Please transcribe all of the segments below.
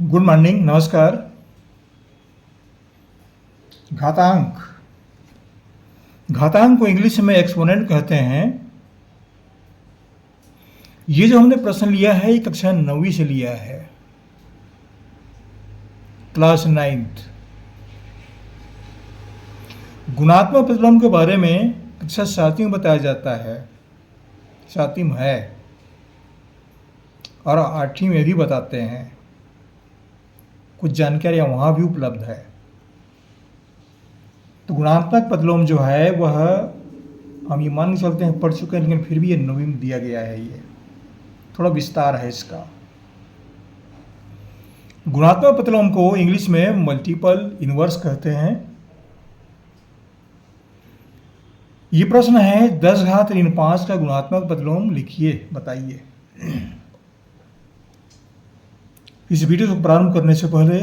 Good morning, नमस्कार। घातांक घातांक को इंग्लिश में एक्सपोनेंट कहते हैं। ये जो हमने प्रश्न लिया है ये कक्षा 9वीं से लिया है, क्लास 9th। गुणात्मक प्रतिलोम के बारे में कक्षा 7वीं में बताया जाता है, 7वीं में है, और 8वीं में भी बताते हैं। कुछ जानकारियाँ वहाँ भी उपलब्ध है। तो गुणात्मक प्रतिलोम जो है वह हम ये मान के चलते हैं पढ़ चुके हैं, लेकिन फिर भी ये 9वीं में दिया गया है। ये थोड़ा विस्तार है इसका। गुणात्मक प्रतिलोम को इंग्लिश में मल्टीपल इनवर्स कहते हैं। ये प्रश्न है 10 घात ऋण 5 का गुणात्मक प्रतिलोम लिखिए, बताइए। इस वीडियो को प्रारंभ करने से पहले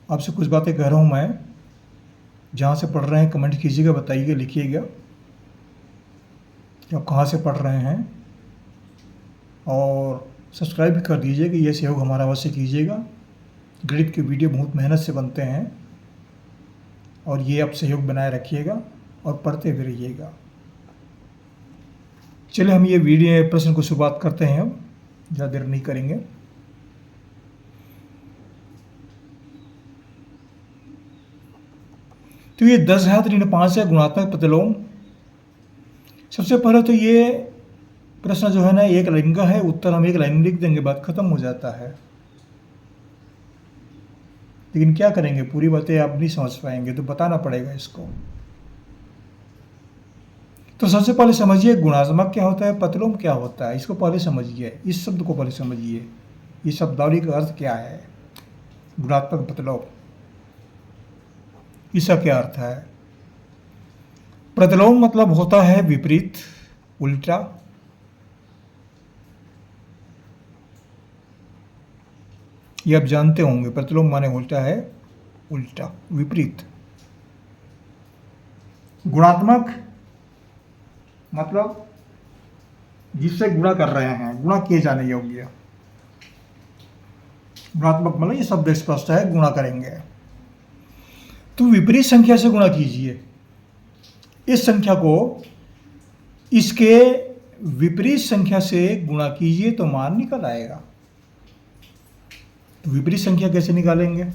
आपसे कुछ बातें कह रहा हूँ मैं। जहाँ से पढ़ रहे हैं कमेंट कीजिएगा, बताइएगा, लिखिएगा कि आप कहाँ से पढ़ रहे हैं, और सब्सक्राइब भी कर दीजिए कि यह सहयोग हमारा अवश्य कीजिएगा। गणित के वीडियो बहुत मेहनत से बनते हैं और ये आप सहयोग बनाए रखिएगा और पढ़ते भी रहिएगा। चलिए हम ये वीडियो प्रश्न को शुरुआत करते हैं। अब ज़्यादा देर नहीं करेंगे। तो ये 10 घात ऋण 5 है गुणात्मक प्रतिलोम। सबसे पहले तो ये प्रश्न जो है ना एक लाइन का है, उत्तर हम एक लाइन लिख देंगे, बात खत्म हो जाता है। लेकिन क्या करेंगे, पूरी बातें आप नहीं समझ पाएंगे तो बताना पड़ेगा इसको। तो सबसे पहले समझिए गुणात्मक क्या होता है, प्रतिलोम क्या होता है, इसको पहले समझिए। इस शब्द को पहले समझिए, ये शब्दावली का अर्थ क्या है। गुणात्मक प्रतिलोम, इसका क्या अर्थ है। प्रतिलोम मतलब होता है विपरीत, उल्टा। ये आप जानते होंगे, प्रतिलोम माने उल्टा है, उल्टा, विपरीत। गुणात्मक मतलब जिससे गुणा कर रहे हैं, गुणा किए जाने योग्य। गुणात्मक मतलब ये शब्द स्पष्ट है, गुणा करेंगे। तो विपरीत संख्या से गुणा कीजिए। इस संख्या को इसके विपरीत संख्या से गुणा कीजिए तो मान निकल आएगा। तो विपरीत संख्या कैसे निकालेंगे,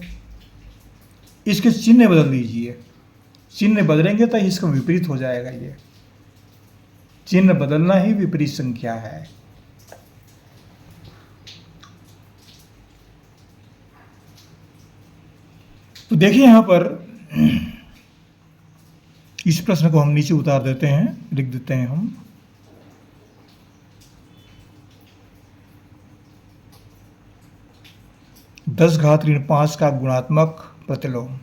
इसके चिन्ह बदल दीजिए। चिन्ह बदलेंगे तो इसका विपरीत हो जाएगा। ये चिन्ह बदलना ही विपरीत संख्या है। तो देखिए यहां पर इस प्रश्न को हम नीचे उतार देते हैं, लिख देते हैं हम। दस घात ऋण 5 का गुणात्मक प्रतिलोम।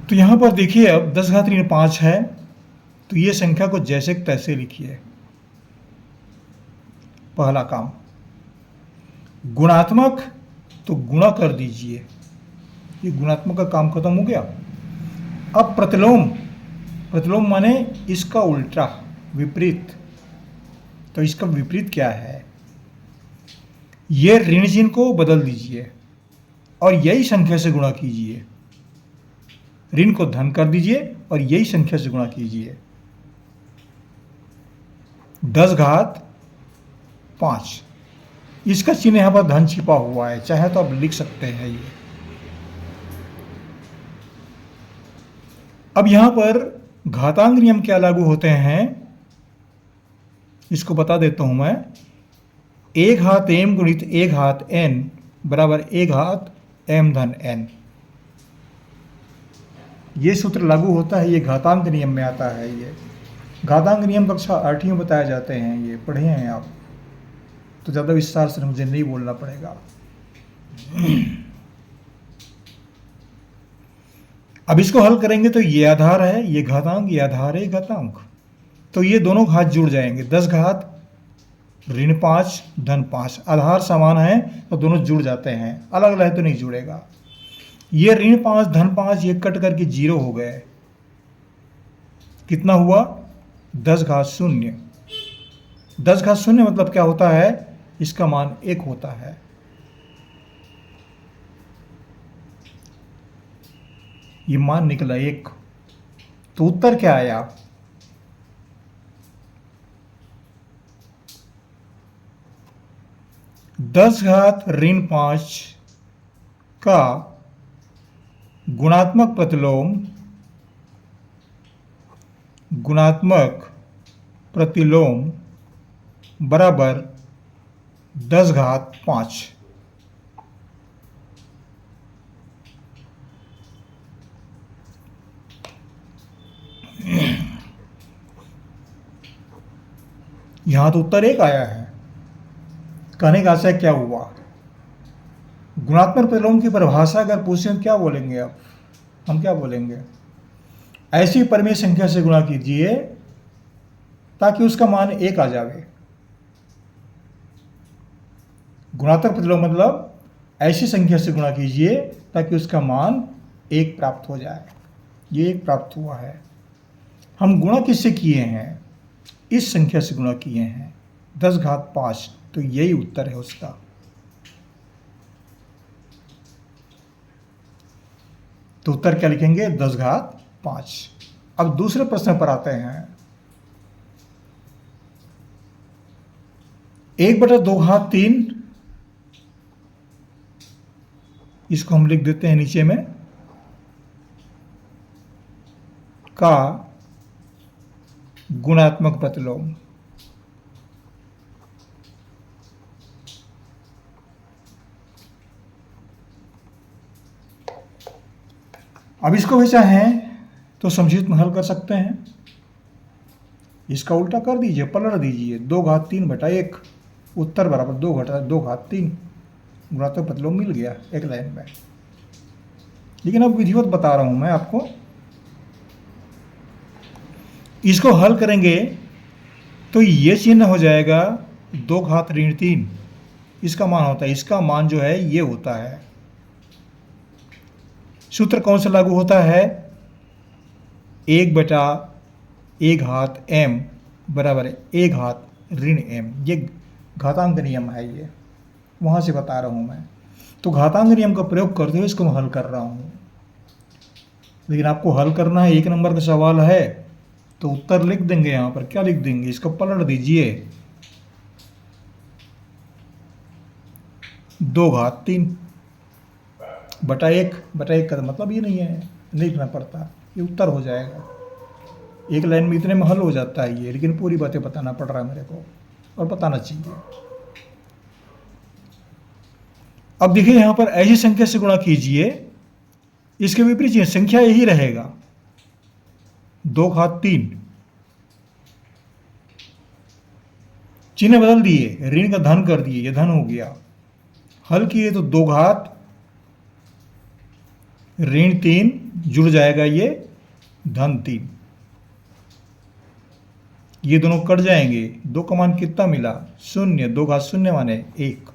तो यहां पर देखिए अब 10 घात ऋण 5 है, तो ये संख्या को जैसे तैसे लिखिए। पहला काम गुणात्मक, तो गुणा कर दीजिए। ये गुणात्मक का काम खत्म हो गया। अब प्रतिलोम, प्रतिलोम माने इसका उल्टा, विपरीत। तो इसका विपरीत क्या है, ये ऋण चिन्ह को बदल दीजिए और यही संख्या से गुणा कीजिए। ऋण को धन कर दीजिए और यही संख्या से गुणा कीजिए। 10 घात 5, इसका चिन्ह यहां पर धन छिपा हुआ है, चाहे तो आप लिख सकते हैं ये। अब यहां पर घातांक नियम क्या लागू होते हैं, इसको बता देता हूं मैं। 1 घात m गुणित 1 घात n बराबर 1 घात m धन n। ये सूत्र लागू होता है, ये घातांक नियम में आता है। ये घातांक नियम कक्षा 8वीं में बताए जाते हैं, ये पढ़े हैं आप, तो ज़्यादा विस्तार से मुझे नहीं बोलना पड़ेगा। अब इसको हल करेंगे तो ये आधार है, ये घातांक, ये आधार है, ये घातांक। तो ये दोनों घात जुड़ जाएंगे। 10 घात ऋण 5 धन 5, आधार समान है तो दोनों जुड़ जाते हैं, अलग अलग है तो नहीं जुड़ेगा। ये ऋण 5 धन 5 ये कट करके 0 हो गए। कितना हुआ? 10 घात शून्य। 10 घात शून्य मतलब क्या होता है? इसका मान 1 होता है। ये मान निकला 1। तो उत्तर क्या आया? 10 घात ऋण 5 का गुणात्मक प्रतिलोम बराबर 10 घात 5। यहां तो उत्तर 1 आया है। कहने का आशय क्या हुआ? गुणात्मक प्रतिलोम की परिभाषा अगर पूछें क्या बोलेंगे? अब हम क्या बोलेंगे? ऐसी परिमेय संख्या से गुणा कीजिए ताकि उसका मान 1 आ जाए। गुणात्मक प्रतिलोम मतलब ऐसी संख्या से गुणा कीजिए ताकि उसका मान 1 प्राप्त हो जाए। ये 1 प्राप्त हुआ है। हम गुणा किससे किए हैं? इस संख्या से गुणा किए हैं, 10 घात 5। तो यही उत्तर है उसका। तो उत्तर क्या लिखेंगे? 10 घात 5। अब दूसरे प्रश्न पर आते हैं। 1/2 घात 3, इसको हम लिख देते हैं नीचे में, का गुणात्मक प्रतिलोम। अब इसको भी चाहें तो संक्षिप्त में हल कर सकते हैं। इसका उल्टा कर दीजिए, पलट दीजिए। 2 घात 3 बटा 1, उत्तर बराबर 2 घात 3। गुणात्मक प्रतिलोम मिल गया एक लाइन में। लेकिन अब विधिवत बता रहा हूं मैं आपको। इसको हल करेंगे तो ये चिन्ह हो जाएगा 2 घात ऋण 3। इसका मान होता है, इसका मान जो है ये होता है। सूत्र कौन सा लागू होता है? 1/a घात m बराबर a घात ऋण m। ये घातांक नियम है, ये वहां से बता रहा हूं मैं। तो घातांक नियम का प्रयोग करते हुए इसको मैं हल कर रहा हूं। लेकिन आपको हल करना है, 1 नंबर का सवाल है, तो उत्तर लिख देंगे। यहां पर क्या लिख देंगे? इसको पलट दीजिए। 2 घात 3 बटा 1 का मतलब ये नहीं है, नहीं लिखना पड़ता, ये उत्तर हो जाएगा। एक लाइन में इतने में हल हो जाता है ये, लेकिन पूरी बातें बताना पड़ रहा है मेरे को, और बताना चाहिए। अब देखिए यहां पर ऐसी संख्या से गुणा कीजिए, इसके विपरीत संख्या यही रहेगा, 2 घात 3। चिन्ह बदल दिए, ऋण का धन कर दिए, ये धन हो गया। हल किए तो 2 घात ऋण 3 जुड़ जाएगा, ये धन 3। ये दोनों कट जाएंगे। 2 का मान कितना मिला? 0। 2 घात 0 माने 1।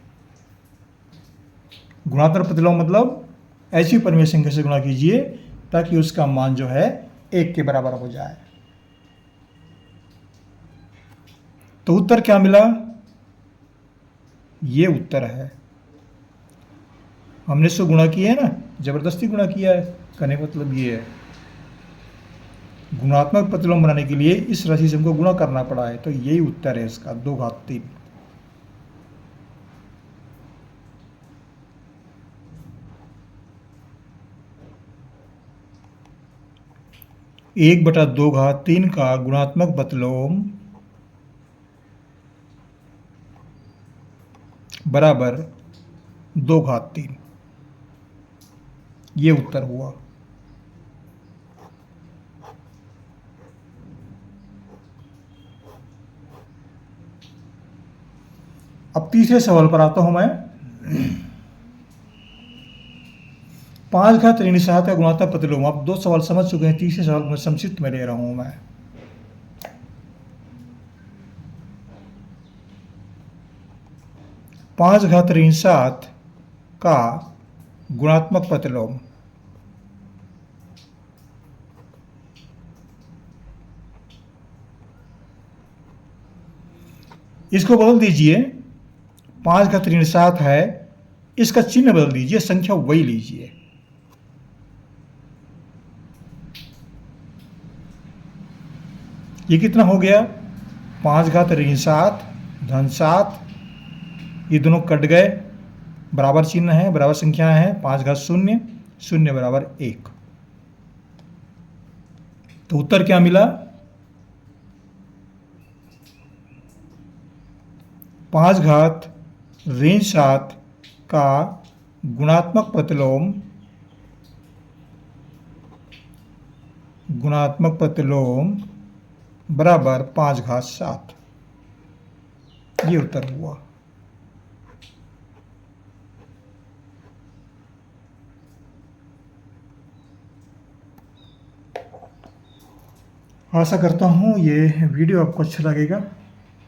गुणात्मक प्रतिलोम मतलब ऐसी परिमेय संख्या से गुणा कीजिए ताकि उसका मान जो है 1 के बराबर हो जाए। तो उत्तर क्या मिला? ये उत्तर है। हमने इसको गुणा किया है ना, जबरदस्ती गुणा किया है। कहने का मतलब ये है, गुणात्मक प्रतिलोम बनाने के लिए इस राशि से हमको गुणा करना पड़ा है। तो यही उत्तर है इसका, 2 घात 3। एक बटा 2 घात 3 का गुणात्मक प्रतिलोम बराबर 2 घात 3। ये उत्तर हुआ। अब तीसरे सवाल पर आता हूं मैं। 5 घात ऋण 7 का गुणात्मक प्रतिलोम। आप 2 सवाल समझ चुके हैं, तीसरे सवाल में संक्षिप्त में ले रहा हूं मैं। 5 घात ऋण 7 का गुणात्मक प्रतिलोम। इसको बदल दीजिए, 5 घात ऋण 7 है, इसका चिन्ह बदल दीजिए, संख्या वही लीजिए। ये कितना हो गया? 5 घात ऋण 7 धन 7, ये दोनों कट गए, बराबर चिन्ह है, बराबर संख्या है। 5 घात 0, 0 बराबर 1। तो उत्तर क्या मिला? 5 घात ऋण 7 का गुणात्मक प्रतिलोम बराबर 5 घात 7। ये उत्तर हुआ। आशा करता हूँ ये वीडियो आपको अच्छा लगेगा।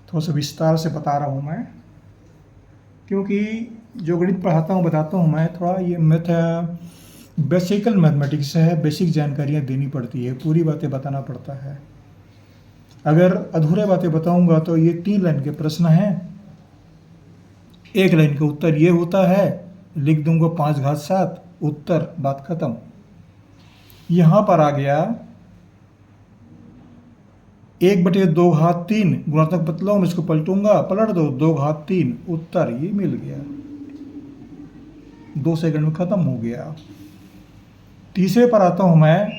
थोड़ा सा विस्तार से बता रहा हूँ मैं, क्योंकि जो गणित पढ़ाता हूँ बताता हूँ मैं, थोड़ा ये बेसिकल मैथमेटिक्स है, बेसिक जानकारियाँ देनी पड़ती है, पूरी बातें बताना पड़ता है। अगर अधूरे बातें बताऊंगा तो ये 3 लाइन के प्रश्न हैं, 1 लाइन का उत्तर ये होता है, लिख दूंगा 5 घात 7, उत्तर, बात खत्म। यहाँ पर आ गया 1/2 घात 3 गुणात्मक प्रतिलोम, इसको पलटूंगा, पलट दो, 2 घात 3, उत्तर ये मिल गया। 2 सेकंड में खत्म हो गया। तीसरे पर आता हूं मैं,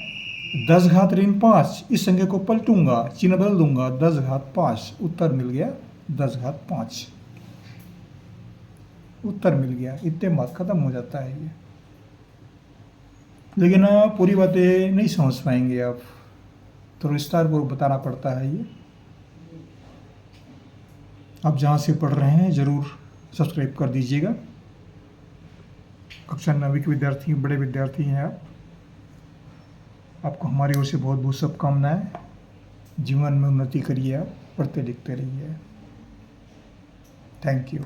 10 घात ऋण 5, इस संख्या को पलटूंगा, चिन्ह बदल दूंगा, 10 घात 5, उत्तर मिल गया 10 घात 5, उत्तर मिल गया। इतने बात खत्म हो जाता है ये। लेकिन पूरी बातें नहीं समझ पाएंगे आप, तो विस्तार को बताना पड़ता है ये। आप जहाँ से पढ़ रहे हैं ज़रूर सब्सक्राइब कर दीजिएगा। कक्षा 9वीं के विद्यार्थी, बड़े विद्यार्थी हैं आप, आपको हमारी ओर से बहुत बहुत शुभकामनाएं। जीवन में उन्नति करिए, आप पढ़ते लिखते रहिए। Thank you.